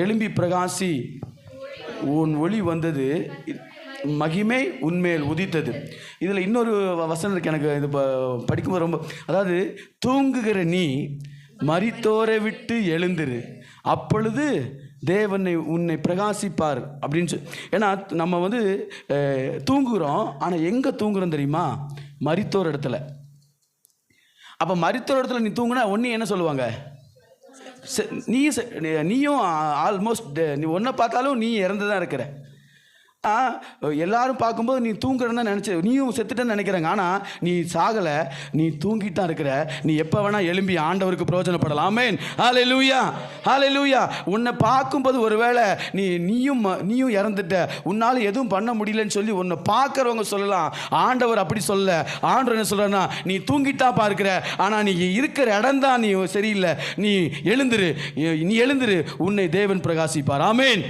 எழும்பி பிரகாசி, உன் ஒளி வந்தது, மகிமை உன்மேல் உதித்தது. இதில் இன்னொரு வசனம் இருக்குது, எனக்கு இது படிக்கும்போது ரொம்ப, அதாவது தூங்குகிற நீ மரித்தோரை விட்டு எழுந்திரு, அப்பொழுது தேவனை உன்னை பிரகாசிப்பார் அப்படின்னு ஏன்னா நம்ம தூங்குகிறோம், ஆனால் எங்கே தூங்குறோம் தெரியுமா? மரித்தோர் இடத்துல. அப்போ மரித்தோர் இடத்துல நீ தூங்குனா ஒன்று என்ன சொல்லுவாங்க? நீயும் ஆல்மோஸ்ட் நீ ஒன்றை பார்த்தாலும் நீ இறந்து தான் இருக்கிற. எல்லாரும் பார்க்கும்போது நீ தூங்குறன்னு நினச்சி நீயும் செத்துட்டேன்னு நினைக்கிறாங்க. ஆனால் நீ சாகலை, நீ தூங்கிட்டு தான் இருக்கிற. நீ எப்போ வேணால் எழும்பி ஆண்டவருக்கு பிரயோஜனப்படலாம். ஆமென், ஹல்லேலூயா, ஹல்லேலூயா. உன்னை பார்க்கும்போது ஒருவேளை நீயும் இறந்துட்ட, உன்னால் எதுவும் பண்ண முடியலன்னு சொல்லி உன்னை பார்க்குறவங்க சொல்லலாம். ஆண்டவர் அப்படி சொல்ல. ஆண்டவர் என்ன சொல்கிறன்னா, நீ தூங்கிட்டா பார்க்குற, ஆனால் நீ இருக்கிற இடம் தான் நீ சரியில்லை. நீ எழுந்துரு, உன்னை தேவன் பிரகாசிப்பார். ஆமென்.